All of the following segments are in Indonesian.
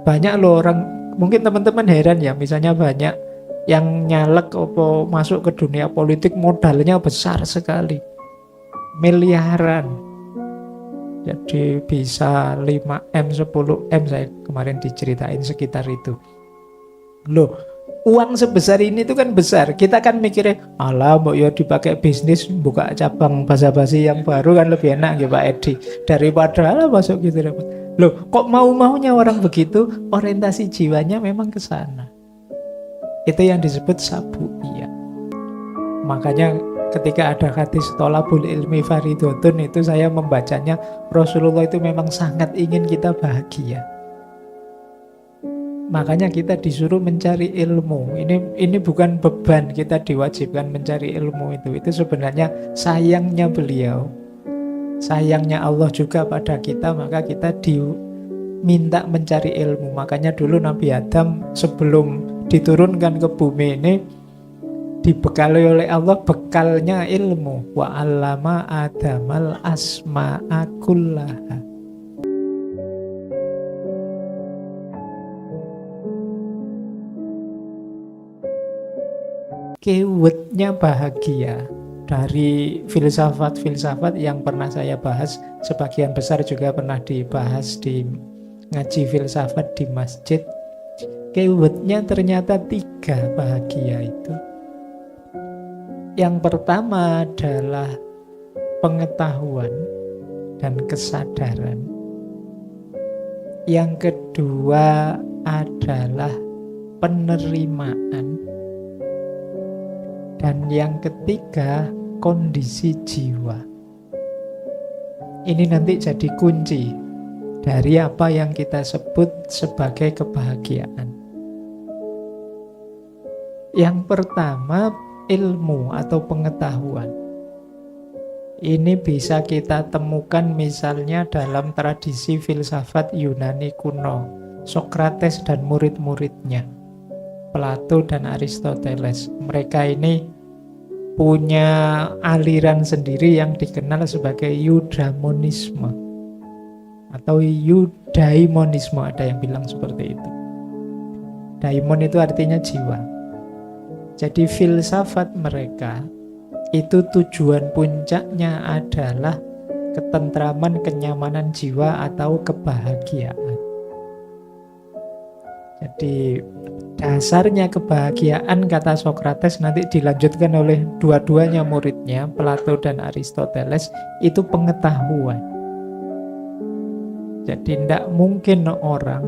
Banyak loh orang, mungkin teman-teman heran ya, misalnya banyak yang nyalek apa masuk ke dunia politik modalnya besar sekali, miliaran. Jadi bisa 5M, 10M, saya kemarin diceritain sekitar itu. Loh, uang sebesar ini tuh kan besar. Kita kan mikirnya, alah mau ya dipakai bisnis, buka cabang basa-basi yang baru kan lebih enak ya Pak Edi. Daripada alah masuk gitu. Loh, kok mau-maunya orang begitu, orientasi jiwanya memang ke sana. Itu yang disebut sabu'iyah. Makanya ketika ada hadis tolabul ilmi faridotun, itu saya membacanya, Rasulullah itu memang sangat ingin kita bahagia. Makanya kita disuruh mencari ilmu. Ini bukan beban, kita diwajibkan mencari ilmu itu. Itu sebenarnya sayangnya beliau, sayangnya Allah juga pada kita, maka kita diminta mencari ilmu. Makanya dulu Nabi Adam sebelum diturunkan ke bumi ini dibekali oleh Allah bekalnya ilmu. Wa 'allama Adamal asma'a kullaha. Keywordnya bahagia. Dari filsafat-filsafat yang pernah saya bahas, sebagian besar juga pernah dibahas di ngaji filsafat di masjid. Keywordnya ternyata 3 bahagia itu. Yang pertama adalah pengetahuan dan kesadaran. Yang kedua adalah penerimaan. Dan yang ketiga, kondisi jiwa. Ini nanti jadi kunci dari apa yang kita sebut sebagai kebahagiaan. Yang pertama, ilmu atau pengetahuan. Ini bisa kita temukan misalnya dalam tradisi filsafat Yunani kuno, Sokrates dan murid-muridnya, Plato dan Aristoteles. Mereka ini punya aliran sendiri yang dikenal sebagai eudaimonisme atau eudaimonisme, ada yang bilang seperti itu. Daimon itu artinya jiwa. Jadi filsafat mereka itu tujuan puncaknya adalah ketentraman, kenyamanan jiwa atau kebahagiaan. Jadi dasarnya kebahagiaan, kata Sokrates, nanti dilanjutkan oleh dua-duanya muridnya, Plato dan Aristoteles, itu pengetahuan. Jadi tidak mungkin orang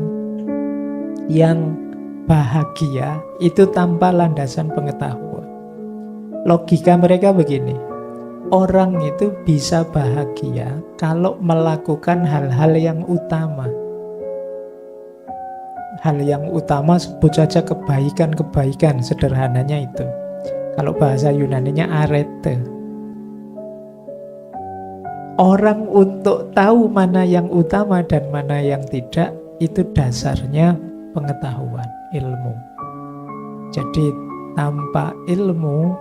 yang bahagia itu tanpa landasan pengetahuan. Logika mereka begini, orang itu bisa bahagia kalau melakukan hal-hal yang utama. Hal yang utama sebut saja kebaikan-kebaikan, sederhananya itu. Kalau bahasa Yunaninya arete. Orang untuk tahu mana yang utama dan mana yang tidak, itu dasarnya pengetahuan, ilmu. Jadi tanpa ilmu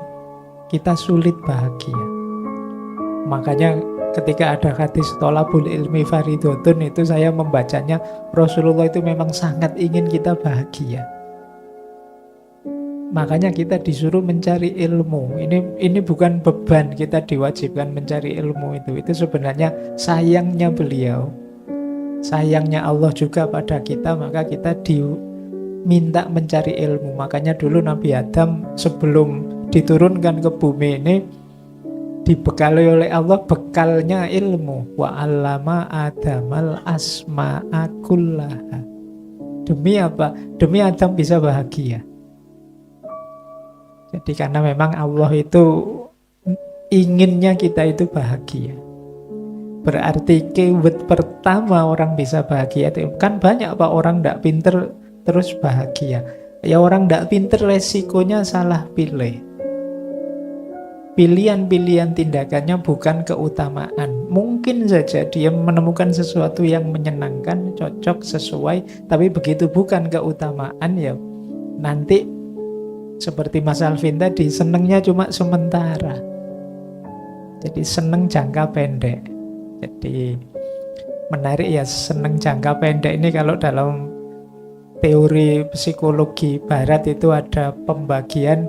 kita sulit bahagia. Makanya ketika ada hadis tolabul ilmi faridotun, itu saya membacanya, Rasulullah itu memang sangat ingin kita bahagia. Makanya kita disuruh mencari ilmu. Ini bukan beban, kita diwajibkan mencari ilmu itu. Itu sebenarnya sayangnya beliau, sayangnya Allah juga pada kita, maka kita diminta mencari ilmu. Makanya dulu Nabi Adam sebelum diturunkan ke bumi ini dibekali oleh Allah bekalnya ilmu. Wa 'allama Adamal asma'a kullaha. Demi apa? Demi Adam bisa bahagia. Jadi karena memang Allah itu inginnya kita itu bahagia. Berarti keyword pertama orang bisa bahagia itu, kan banyak Pak orang tidak pinter terus bahagia. Ya orang tidak pinter resikonya salah pilih. Pilihan-pilihan tindakannya bukan keutamaan. Mungkin saja dia menemukan sesuatu yang menyenangkan, cocok, sesuai, tapi begitu bukan keutamaan, ya nanti seperti Mas Alvin tadi, senengnya cuma sementara. Jadi seneng jangka pendek. Jadi menarik ya, seneng jangka pendek ini kalau dalam teori psikologi barat itu ada pembagian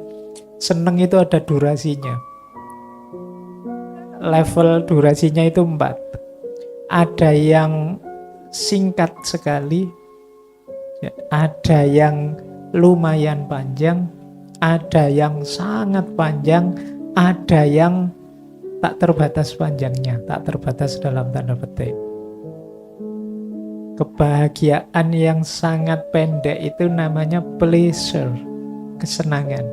seneng itu ada durasinya. Level durasinya itu 4. Ada yang singkat sekali, ada yang lumayan panjang, ada yang sangat panjang, ada yang tak terbatas panjangnya, tak terbatas dalam tanda petik. Kebahagiaan yang sangat pendek itu namanya pleasure, kesenangan.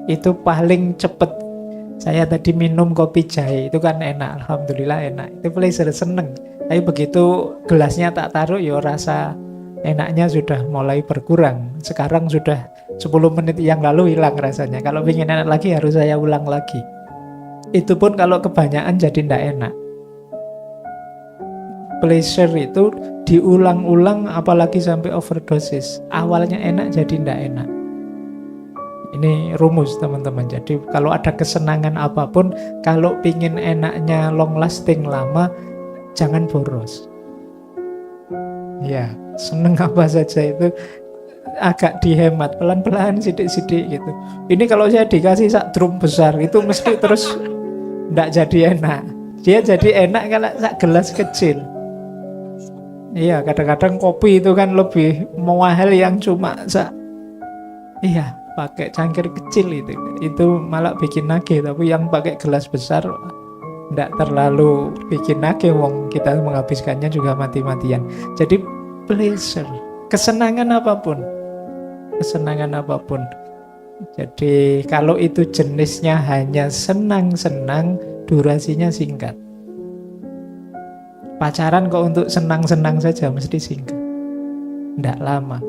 Itu paling cepat. Saya tadi minum kopi jahe, itu kan enak, alhamdulillah enak. Itu pleasure, seneng. Tapi begitu gelasnya tak taruh, ya rasa enaknya sudah mulai berkurang. Sekarang sudah 10 menit yang lalu hilang rasanya. Kalau ingin enak lagi harus saya ulang lagi. Itu pun kalau kebanyakan jadi tidak enak. Pleasure itu diulang-ulang apalagi sampai overdosis. Awalnya enak jadi tidak enak. Ini rumus teman-teman. Jadi kalau ada kesenangan apapun, kalau pingin enaknya long lasting lama, jangan boros. Ya, seneng apa saja itu agak dihemat, pelan-pelan, sidik-sidik gitu. Ini kalau saya dikasih sak drum besar, itu mesti terus tidak jadi enak. Dia jadi enak kalau sak gelas kecil. Iya, kadang-kadang kopi itu kan lebih mahal yang cuma iya, pakai cangkir kecil itu malah bikin nagih. Tapi yang pakai gelas besar tidak terlalu bikin nagih, wong kita menghabiskannya juga mati-matian. Jadi pleasure, kesenangan apapun. Jadi kalau itu jenisnya hanya senang-senang, durasinya singkat. Pacaran kok untuk senang-senang saja mesti singkat, tidak lama.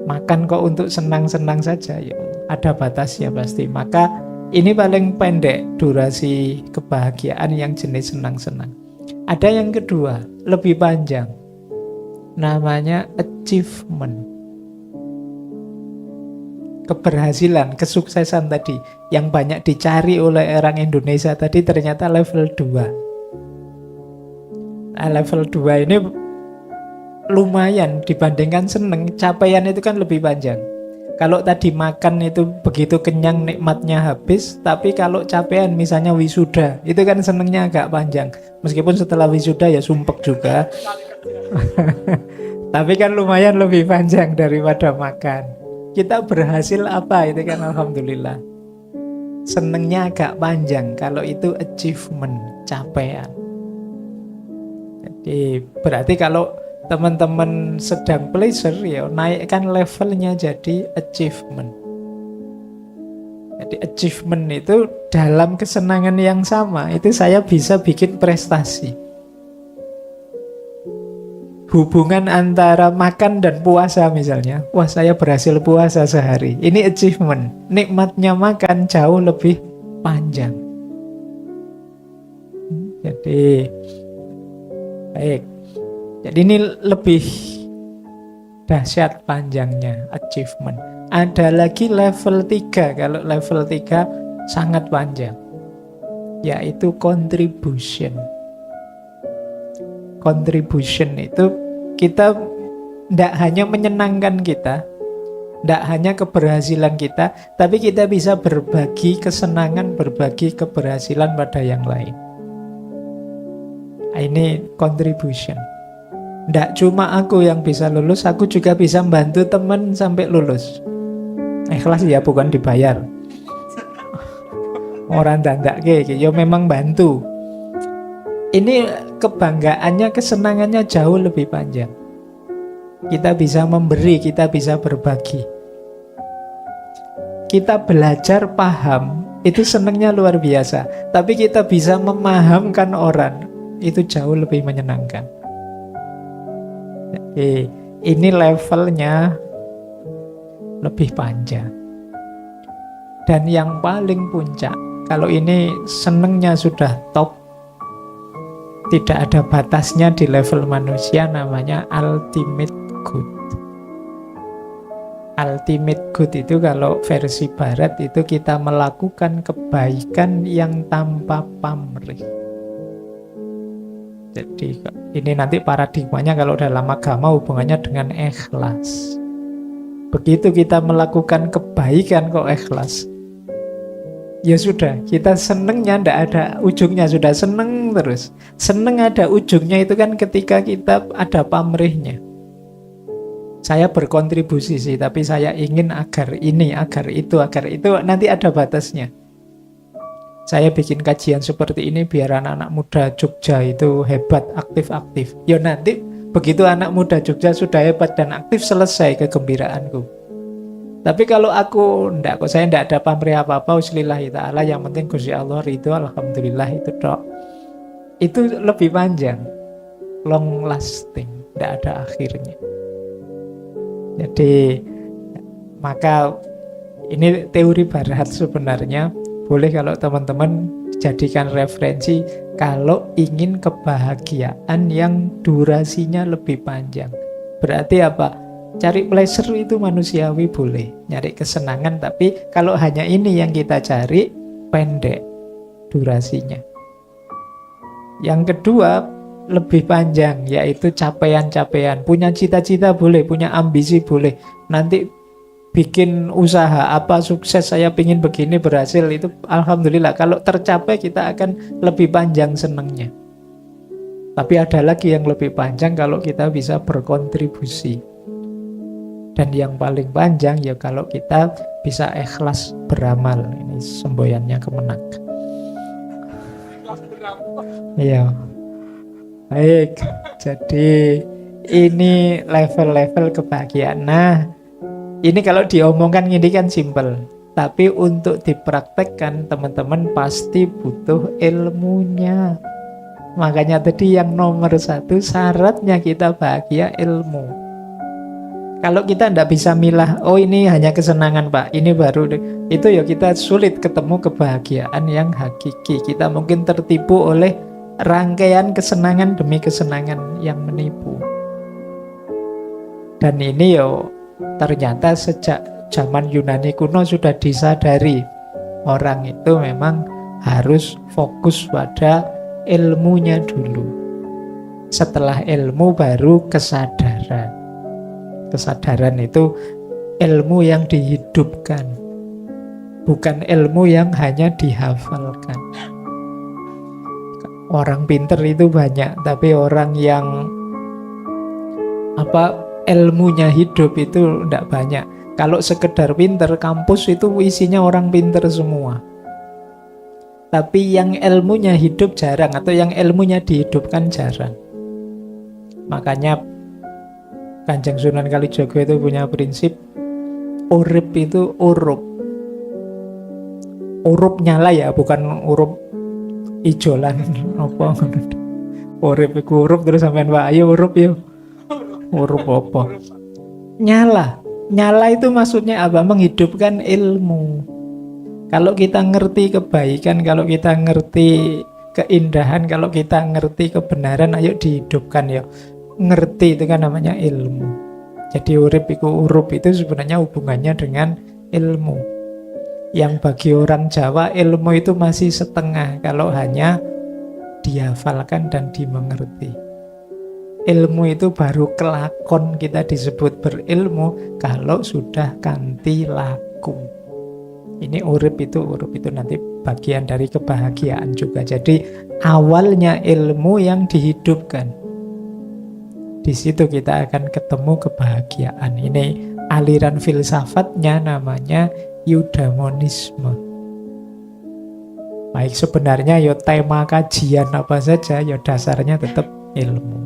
Makan kok untuk senang-senang saja, ya ada batasnya pasti. Maka ini paling pendek durasi kebahagiaan yang jenis senang-senang. Ada yang kedua, lebih panjang. Namanya achievement. Keberhasilan, kesuksesan tadi yang banyak dicari oleh orang Indonesia tadi ternyata level 2. Nah, level 2 ini lumayan dibandingkan seneng. Capaian itu kan lebih panjang. Kalau tadi makan itu begitu kenyang, nikmatnya habis. Tapi kalau capaian misalnya wisuda, itu kan senengnya agak panjang. Meskipun setelah wisuda ya sumpek juga. Tapi kan lumayan lebih panjang daripada makan. Kita berhasil apa, itu kan alhamdulillah. Senengnya agak panjang. Kalau itu achievement, capaian. Jadi berarti kalau teman-teman sedang pleasure, ya naikkan levelnya jadi achievement. Jadi achievement itu dalam kesenangan yang sama, itu saya bisa bikin prestasi. Hubungan antara makan dan puasa misalnya, wah saya berhasil puasa sehari, ini achievement. Nikmatnya makan jauh lebih panjang. Jadi baik. Jadi ini lebih dahsyat panjangnya achievement. Ada lagi level 3. Kalau level 3 sangat panjang, yaitu contribution. Contribution itu kita tidak hanya menyenangkan kita, tidak hanya keberhasilan kita, tapi kita bisa berbagi kesenangan, berbagi keberhasilan pada yang lain. Ini contribution. Tidak cuma aku yang bisa lulus, aku juga bisa membantu teman sampai lulus. Ikhlas ya, bukan dibayar. Orang dandak ya memang bantu. Ini kebanggaannya, kesenangannya jauh lebih panjang. Kita bisa memberi, kita bisa berbagi. Kita belajar paham, itu senangnya luar biasa. Tapi kita bisa memahamkan orang, itu jauh lebih menyenangkan. Jadi ini levelnya lebih panjang. Dan yang paling puncak, kalau ini senengnya sudah top, tidak ada batasnya di level manusia, namanya ultimate good. Ultimate good itu kalau versi barat itu kita melakukan kebaikan yang tanpa pamrih. Jadi ini nanti paradigmanya kalau dalam agama hubungannya dengan ikhlas. Begitu kita melakukan kebaikan kok ikhlas, ya sudah, kita senengnya ndak ada ujungnya, sudah seneng terus. Seneng ada ujungnya itu kan ketika kita ada pamrihnya. Saya berkontribusi sih, tapi saya ingin agar ini, agar itu, nanti ada batasnya. Saya bikin kajian seperti ini biar anak-anak muda Jogja itu hebat, aktif-aktif. Ya nanti begitu anak muda Jogja sudah hebat dan aktif, selesai kegembiraanku. Tapi kalau aku ndak, kok saya ndak ada pamrih apa-apa, uslillahi ta'ala, yang penting Gusti Allah ridho, alhamdulillah, itu tok. Itu lebih panjang, long lasting, ndak ada akhirnya. Jadi maka ini teori barat sebenarnya. Boleh kalau teman-teman jadikan referensi kalau ingin kebahagiaan yang durasinya lebih panjang. Berarti apa? Cari pleasure itu manusiawi, boleh. Nyari kesenangan, tapi kalau hanya ini yang kita cari, pendek durasinya. Yang kedua, lebih panjang, yaitu capaian-capaian. Punya cita-cita boleh, punya ambisi boleh. Nanti bikin usaha apa sukses, saya pingin begini, berhasil, itu alhamdulillah. Kalau tercapai kita akan lebih panjang senangnya. Tapi ada lagi yang lebih panjang kalau kita bisa berkontribusi. Dan yang paling panjang ya kalau kita bisa ikhlas beramal. Ini semboyannya Kemenak. Iya. Baik. Jadi ini level-level kebahagiaan. Nah, ini kalau diomongkan ini kan simpel, tapi untuk dipraktekkan teman-teman pasti butuh ilmunya. Makanya tadi yang nomor 1 syaratnya kita bahagia ilmu. Kalau kita tidak bisa milah, oh ini hanya kesenangan Pak, ini baru, itu ya kita sulit ketemu kebahagiaan yang hakiki. Kita mungkin tertipu oleh rangkaian kesenangan demi kesenangan yang menipu. Dan ini ya ternyata sejak zaman Yunani kuno sudah disadari, orang itu memang harus fokus pada ilmunya dulu. Setelah ilmu baru kesadaran. Kesadaran itu ilmu yang dihidupkan, bukan ilmu yang hanya dihafalkan. Orang pinter itu banyak, tapi orang yang ilmunya hidup itu tidak banyak. Kalau sekedar pinter, kampus itu isinya orang pinter semua. Tapi yang ilmunya hidup jarang, atau yang ilmunya dihidupkan jarang. Makanya Kanjeng Sunan Kalijaga itu punya prinsip urip itu urup. Urup nyala ya, bukan urup ijolan apa. Urip iku urup terus sampean wae ayo urup yo. Urup apa? Nyala. Nyala itu maksudnya apa? Menghidupkan ilmu. Kalau kita ngerti kebaikan, kalau kita ngerti keindahan, kalau kita ngerti kebenaran, ayo dihidupkan ya. Ngerti itu kan namanya ilmu. Jadi urip itu sebenarnya hubungannya dengan ilmu. Yang bagi orang Jawa ilmu itu masih setengah kalau hanya dihafalkan dan dimengerti. Ilmu itu baru kelakon, kita disebut berilmu kalau sudah kanthi laku. Ini urip itu nanti bagian dari kebahagiaan juga. Jadi awalnya ilmu yang dihidupkan. Di situ kita akan ketemu kebahagiaan. Ini aliran filsafatnya namanya eudaimonisme. Baik, sebenarnya ya tema kajian apa saja ya dasarnya tetap ilmu.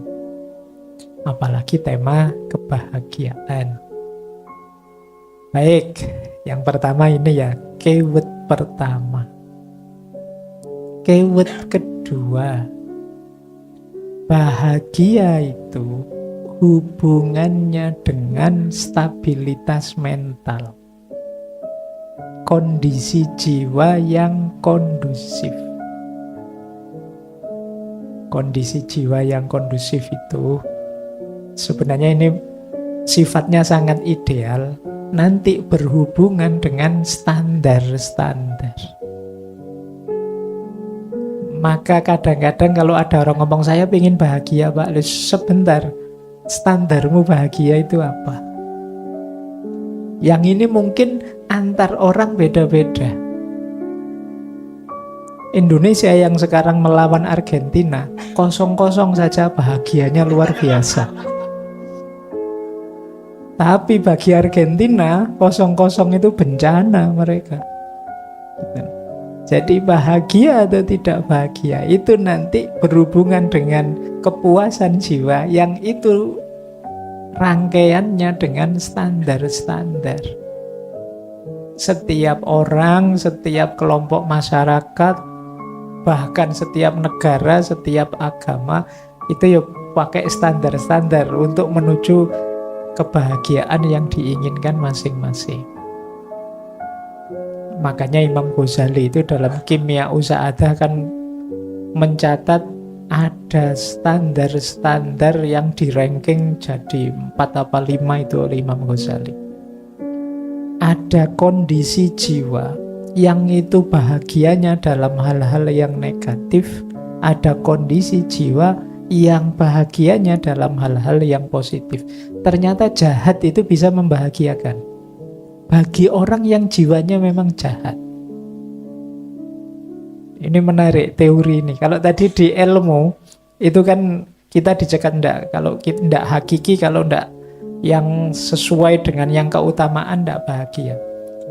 Apalagi tema kebahagiaan. Baik, yang pertama ini ya, keyword pertama. Keyword kedua, bahagia itu hubungannya dengan stabilitas mental, kondisi jiwa yang kondusif. Kondisi jiwa yang kondusif itu sebenarnya ini sifatnya sangat ideal, nanti berhubungan dengan standar-standar. Maka kadang-kadang kalau ada orang ngomong saya pengen bahagia Pak, loh, sebentar, standarmu bahagia itu apa? Yang ini mungkin antar orang beda-beda. Indonesia yang sekarang melawan Argentina 0-0 saja bahagianya luar biasa. Tapi bagi Argentina 0-0 itu bencana mereka. Jadi bahagia atau tidak bahagia itu nanti berhubungan dengan kepuasan jiwa yang itu rangkaiannya dengan standar-standar. Setiap orang, setiap kelompok masyarakat, bahkan setiap negara, setiap agama itu ya pakai standar-standar untuk menuju kebahagiaan yang diinginkan masing-masing. Makanya Imam Ghazali itu dalam Kimia Sa'adah kan mencatat ada standar-standar yang di-ranking jadi 4 apa 5 itu oleh Imam Ghazali. Ada kondisi jiwa yang itu bahagianya dalam hal-hal yang negatif, ada kondisi jiwa yang bahagianya dalam hal-hal yang positif. Ternyata jahat itu bisa membahagiakan bagi orang yang jiwanya memang jahat. Ini menarik teori ini. Kalau tadi di ilmu itu kan kita dicekat enggak, kalau kita enggak hakiki, kalau enggak yang sesuai dengan yang keutamaan enggak bahagia.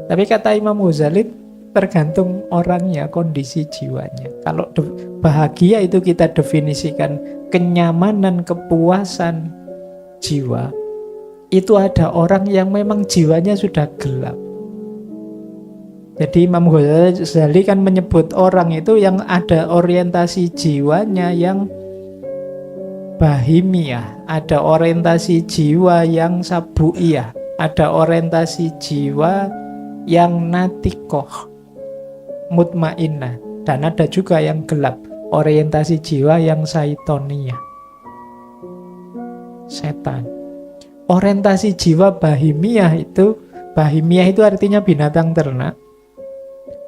Tapi kata Imam Ghazali tergantung orangnya, kondisi jiwanya. Kalau bahagia itu kita definisikan kenyamanan, kepuasan jiwa. Itu ada orang yang memang jiwanya sudah gelap. Jadi Imam Ghazali kan menyebut orang itu yang ada orientasi jiwanya yang bahimiyah, ada orientasi jiwa yang sabuiyah, ada orientasi jiwa yang natikoh, mutmainnah, dan ada juga yang gelap, orientasi jiwa yang saitoniyah, setan. Orientasi jiwa bahimiyah itu artinya binatang ternak.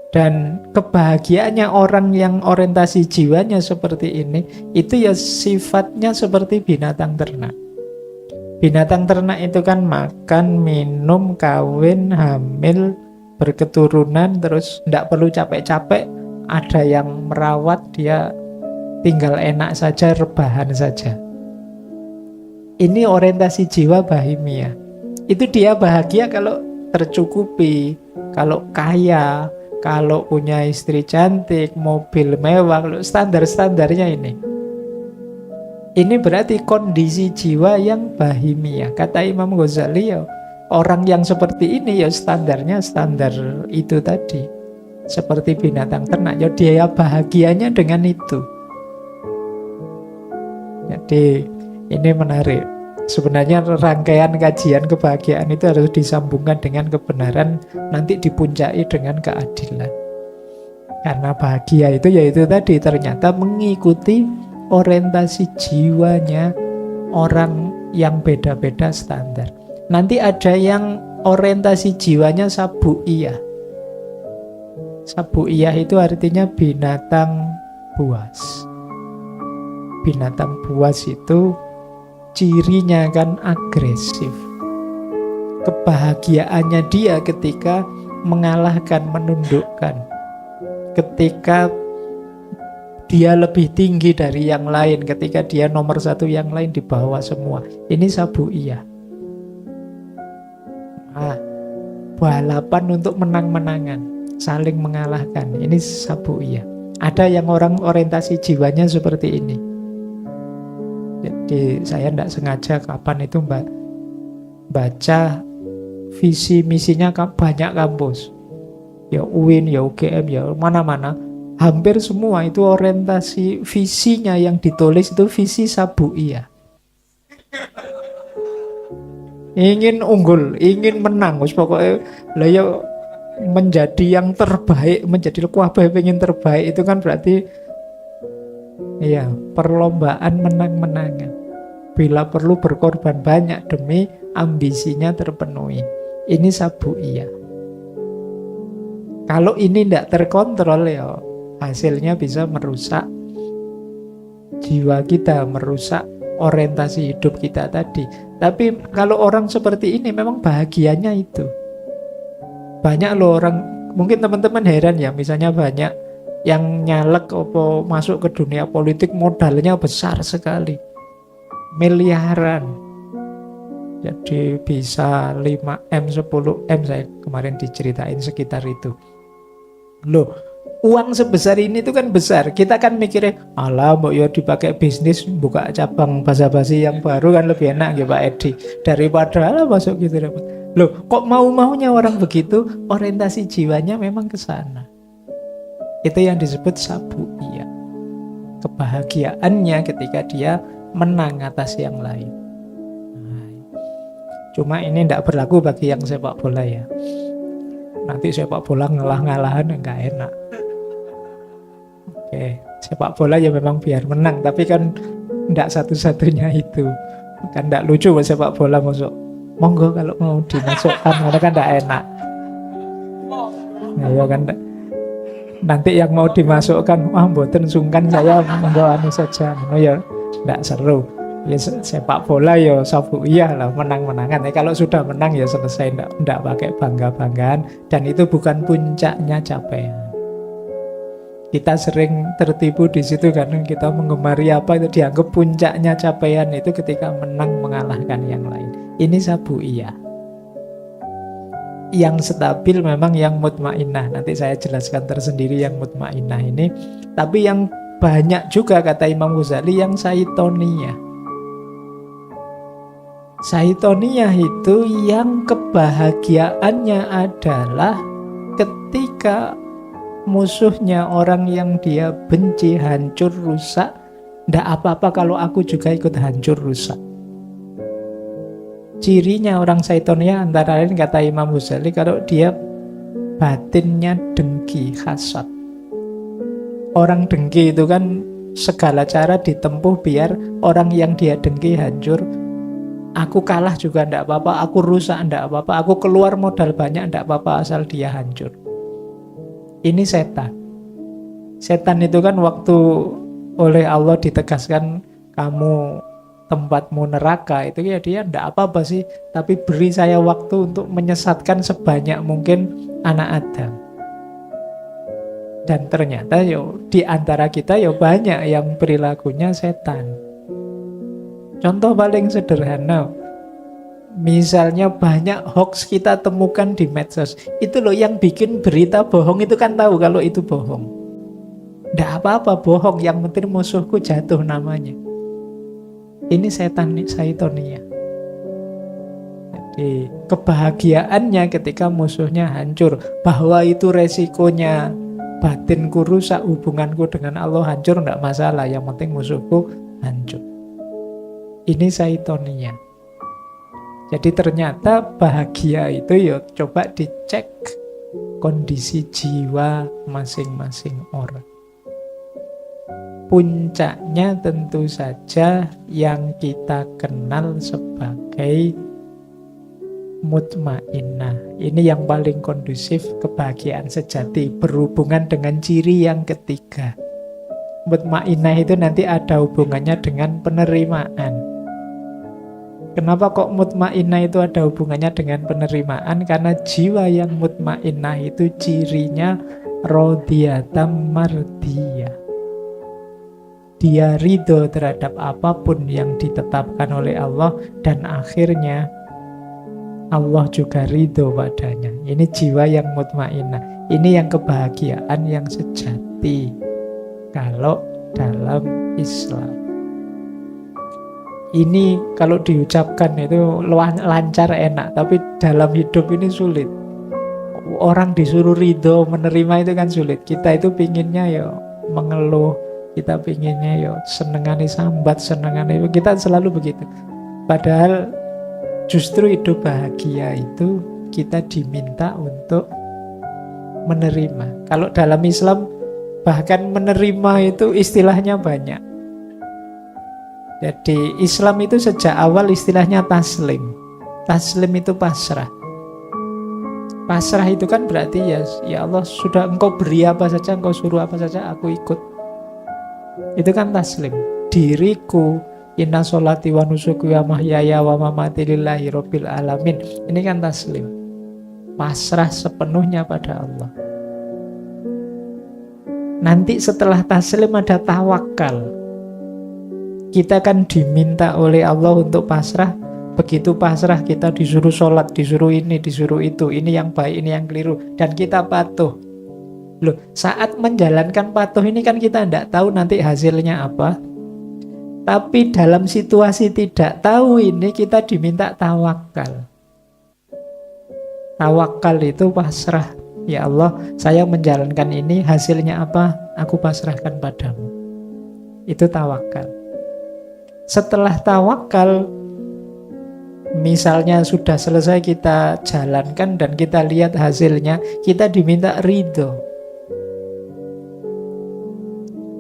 Dan kebahagiaannya orang yang orientasi jiwanya seperti ini, itu ya sifatnya seperti binatang ternak. Binatang ternak itu kan makan, minum, kawin, hamil, berketurunan, terus tidak perlu capek-capek, ada yang merawat, dia tinggal enak saja, rebahan saja. Ini orientasi jiwa bahimia. Itu dia bahagia kalau tercukupi, kalau kaya, kalau punya istri cantik, mobil mewah, kalau standar-standarnya ini. Ini berarti kondisi jiwa yang bahimia. Kata Imam Ghazali ya, orang yang seperti ini ya standarnya standar itu tadi. Seperti binatang ternak, ya dia bahagianya dengan itu. Jadi ini menarik. Sebenarnya rangkaian kajian kebahagiaan itu harus disambungkan dengan kebenaran, nanti dipuncai dengan keadilan. Karena bahagia itu yaitu tadi ternyata mengikuti orientasi jiwanya orang yang beda-beda standar. Nanti ada yang orientasi jiwanya sabuiyah. Sabuiyah itu artinya binatang buas. Binatang buas itu cirinya kan agresif. Kebahagiaannya dia ketika mengalahkan, menundukkan. Ketika dia lebih tinggi dari yang lain, ketika dia nomor satu, yang lain di bawah semua. Ini sabuiyah. Balapan untuk menang-menangan, saling mengalahkan. Ini sabuiyah. Ada yang orang orientasi jiwanya seperti ini. Jadi saya tidak sengaja kapan itu baca visi misinya banyak kampus. Ya UIN, ya UGM, ya mana-mana. Hampir semua itu orientasi visinya yang ditulis itu visi sabuiyah. Ingin unggul, ingin menang, pokoknya lah ya menjadi yang terbaik, menjadi kuabah pengen terbaik itu kan berarti iya, perlombaan menang-menangan. Bila perlu berkorban banyak demi ambisinya terpenuhi. Ini sabuiyah. Kalau ini tidak terkontrol ya hasilnya bisa merusak jiwa kita, merusak orientasi hidup kita tadi. Tapi kalau orang seperti ini memang bahagianya itu. Banyak loh orang, mungkin teman-teman heran ya, misalnya banyak yang nyalek atau masuk ke dunia politik modalnya besar sekali, miliaran. Jadi bisa 5M, 10M, saya kemarin diceritain sekitar itu. Loh, uang sebesar ini tuh kan besar. Kita kan mikirnya, alah mbok yo dipakai bisnis, buka cabang basa-basi yang baru kan lebih enak ya Pak Edi. Daripada alah masuk gitu dapat. Loh, kok mau-maunya orang begitu? Orientasi jiwanya memang ke sana. Itu yang disebut sabu'iyah. Kebahagiaannya ketika dia menang atas yang lain. Cuma ini tidak berlaku bagi yang sepak bola ya. Nanti sepak bola ngalah-ngalahan enggak enak. Oke, sepak bola ya memang biar menang, tapi kan enggak satu-satunya itu. Kan enggak lucu buat sepak bola masuk. Monggo kalau mau dimasukkan, karena kan enggak enak. Nah, ya kan nanti yang mau dimasukkan, wah mboten sungkan saya monggo anu saja. Oh ya enggak seru. Ya sepak bola ya sabu'iyah lah, menang-menangan. Kalau sudah menang ya selesai, enggak pakai bangga-banggaan, dan itu bukan puncaknya capaian. Kita sering tertipu di situ karena kita mengemari apa itu dianggap puncaknya capaian itu ketika menang mengalahkan yang lain. Ini sabu'iyah. Yang stabil memang yang mutmainnah. Nanti saya jelaskan tersendiri yang mutmainnah ini. Tapi yang banyak juga kata Imam Ghazali yang saitoniyah. Saitoniyah itu yang kebahagiaannya adalah ketika musuhnya, orang yang dia benci, hancur, rusak, ndak apa-apa kalau aku juga ikut hancur, rusak. Cirinya orang saitoniyah antara lain kata Imam Ghazali, kalau dia batinnya dengki, hasad. Orang dengki itu kan segala cara ditempuh biar orang yang dia dengki hancur. Aku kalah juga ndak apa-apa, aku rusak ndak apa-apa, aku keluar modal banyak ndak apa-apa asal dia hancur. Ini setan. Setan itu kan waktu oleh Allah ditegaskan kamu tempatmu neraka, itu ya dia ndak apa-apa sih, tapi beri saya waktu untuk menyesatkan sebanyak mungkin anak Adam. Dan ternyata yo di antara kita yo banyak yang perilakunya setan. Contoh paling sederhana, misalnya banyak hoax kita temukan di medsos. Itu loh yang bikin berita bohong itu kan tahu kalau itu bohong. Nggak apa-apa bohong, yang penting musuhku jatuh namanya. Ini setan saitoniyah. Jadi kebahagiaannya ketika musuhnya hancur, bahwa itu resikonya batinku rusak, hubunganku dengan Allah hancur, nggak masalah, yang penting musuhku hancur. Ini saitoniyah. Jadi ternyata bahagia itu ya coba dicek kondisi jiwa masing-masing orang. Puncaknya tentu saja yang kita kenal sebagai mutmainnah. Ini yang paling kondusif kebahagiaan sejati, berhubungan dengan ciri yang ketiga. Mutmainnah itu nanti ada hubungannya dengan penerimaan. Kenapa kok mutmainnah itu ada hubungannya dengan penerimaan? Karena jiwa yang mutmainnah itu cirinya radhiyatam mardiyah. Dia ridho terhadap apapun yang ditetapkan oleh Allah, dan akhirnya Allah juga ridho padanya. Ini jiwa yang mutmainnah. Ini yang kebahagiaan yang sejati kalau dalam Islam. Ini kalau diucapkan itu lancar enak, tapi dalam hidup ini sulit. Orang disuruh ridho menerima itu kan sulit. Kita itu pinginnya ya mengeluh, kita pinginnya ya senengane sambat, senengane, kita selalu begitu. Padahal justru hidup bahagia itu kita diminta untuk menerima. Kalau dalam Islam bahkan menerima itu istilahnya banyak. Jadi Islam itu sejak awal istilahnya taslim. Taslim itu pasrah. Pasrah itu kan berarti ya, ya Allah sudah engkau beri apa saja, engkau suruh apa saja, aku ikut. Itu kan taslim. Diriku, inna sholati wa nusuki wa mahyaya wa mamati lillahi rabbil alamin. Ini kan taslim. Pasrah sepenuhnya pada Allah. Nanti setelah taslim ada tawakal. Kita kan diminta oleh Allah untuk pasrah. Begitu pasrah kita disuruh sholat, disuruh ini, disuruh itu. Ini yang baik, ini yang keliru. Dan kita patuh. Loh, saat menjalankan patuh ini kan kita tidak tahu nanti hasilnya apa. Tapi dalam situasi tidak tahu ini kita diminta tawakal. Tawakal itu pasrah. Ya Allah, saya menjalankan ini, hasilnya apa? Aku pasrahkan padamu. Itu tawakal. Setelah tawakal, misalnya sudah selesai kita jalankan dan kita lihat hasilnya, kita diminta ridho.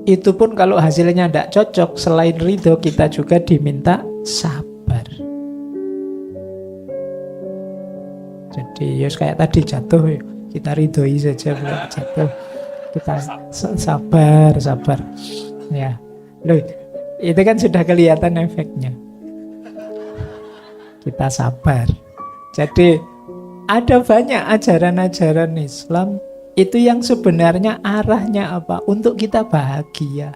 Itu pun kalau hasilnya tidak cocok, selain ridho kita juga diminta sabar. Jadi ya kayak tadi jatuh, kita ridhoi saja, jatuh kita sabar. Ya, loh, itu kan sudah kelihatan efeknya. Kita sabar. Jadi ada banyak ajaran-ajaran Islam itu yang sebenarnya arahnya apa? Untuk kita bahagia.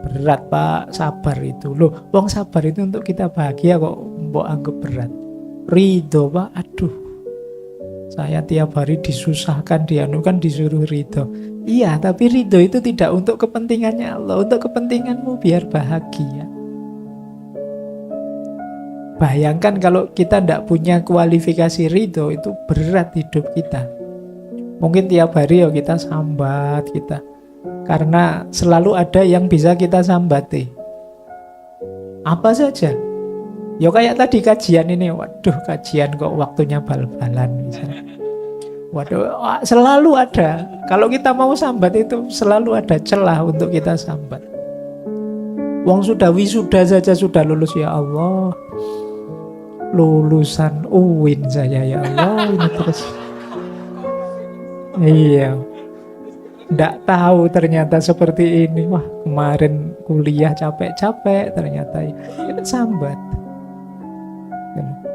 Berat Pak, sabar itu. Loh, wong sabar itu untuk kita bahagia kok mbok anggap berat. Ridho Pak, aduh. Saya tiap hari disusahkan, dianukan, disuruh ridho. Iya, tapi ridho itu tidak untuk kepentingannya Allah, untuk kepentinganmu biar bahagia. Bayangkan kalau kita tidak punya kualifikasi ridho, itu berat hidup kita. Mungkin tiap hari ya kita sambat kita. Karena selalu ada yang bisa kita sambati. Apa saja. Ya kayak tadi kajian ini, waduh kajian kok waktunya bal-balan misalnya. Waduh, selalu ada. Kalau kita mau sambat itu selalu ada celah untuk kita sambat. Wong sudah wisuda saja sudah lulus, ya Allah. Lulusan UIN saya, ya Allah. Ini terus. Iya. Nggak tahu ternyata seperti ini. Wah, kemarin kuliah capek-capek ternyata. Itu sambat.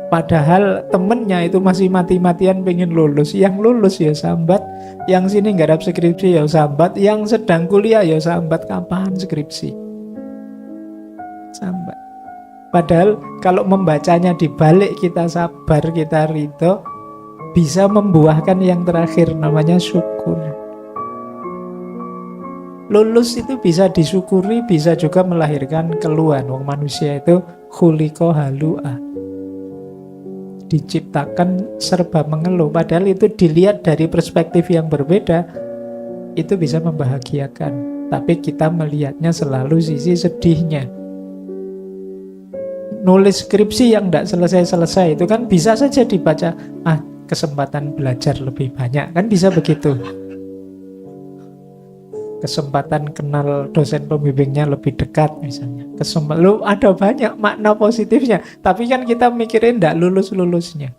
Padahal temennya itu masih mati-matian pengen lulus. Yang lulus ya sambat, yang sini garap skripsi ya sambat, yang sedang kuliah ya sambat, kapan skripsi? Sambat. Padahal kalau membacanya dibalik, kita sabar, kita ridho, bisa membuahkan yang terakhir namanya syukur. Lulus itu bisa disyukuri, bisa juga melahirkan keluhan. Wong manusia itu khuliqa halu'a, diciptakan serba mengeluh. Padahal itu dilihat dari perspektif yang berbeda, itu bisa membahagiakan. Tapi kita melihatnya selalu sisi sedihnya. Nulis skripsi yang tidak selesai-selesai itu kan bisa saja dibaca, kesempatan belajar lebih banyak, kan bisa begitu. Kesempatan kenal dosen pembimbingnya lebih dekat misalnya. Lu ada banyak makna positifnya, tapi kan kita mikirin ndak lulus-lulusnya.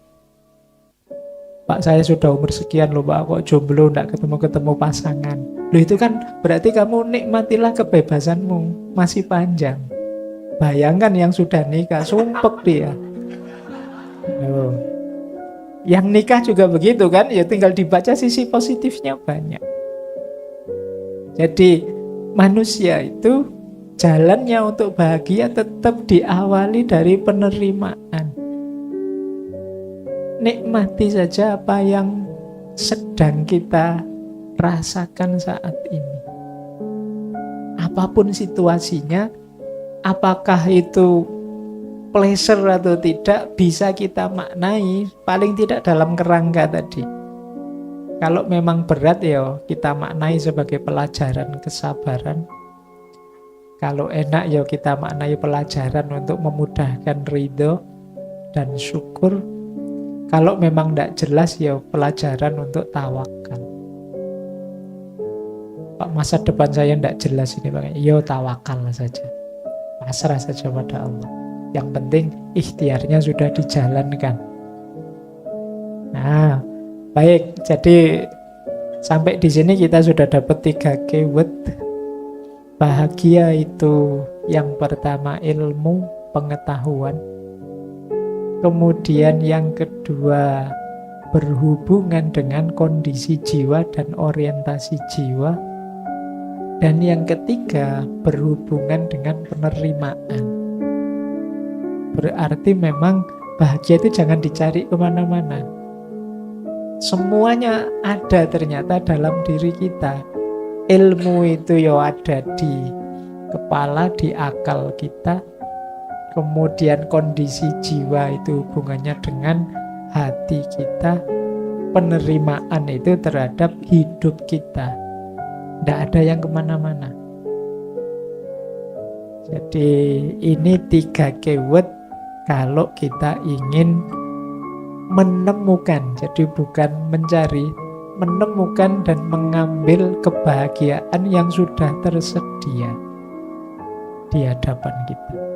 Pak, saya sudah umur sekian loh Pak, kok jomblo, ndak ketemu-ketemu pasangan. Loh, itu kan berarti kamu nikmatilah kebebasanmu, masih panjang. Bayangkan yang sudah nikah, sumpek dia. Loh. Yang nikah juga begitu kan, ya tinggal dibaca sisi positifnya banyak. Jadi manusia itu jalannya untuk bahagia tetap diawali dari penerimaan. Nikmati saja apa yang sedang kita rasakan saat ini. Apapun situasinya, apakah itu pleasure atau tidak, bisa kita maknai, paling tidak dalam kerangka tadi. Kalau memang berat ya kita maknai sebagai pelajaran kesabaran. Kalau enak ya kita maknai pelajaran untuk memudahkan ridho dan syukur. Kalau memang tidak jelas ya pelajaran untuk tawakal. Pak, masa depan saya tidak jelas ini Pak. Ya tawakal saja. Pasrah saja pada Allah. Yang penting ikhtiarnya sudah dijalankan. Nah, baik. Jadi sampai di sini kita sudah dapat 3 keyword. Bahagia itu yang pertama ilmu, pengetahuan. Kemudian yang kedua berhubungan dengan kondisi jiwa dan orientasi jiwa. Dan yang ketiga berhubungan dengan penerimaan. Berarti memang bahagia itu jangan dicari kemana-mana. Semuanya ada ternyata dalam diri kita. Ilmu itu ya ada di kepala, di akal kita. Kemudian kondisi jiwa itu hubungannya dengan hati kita. Penerimaan itu terhadap hidup kita. Tidak ada yang kemana-mana. Jadi ini 3 keyword kalau kita ingin menemukan, jadi bukan mencari, menemukan dan mengambil kebahagiaan yang sudah tersedia di hadapan kita.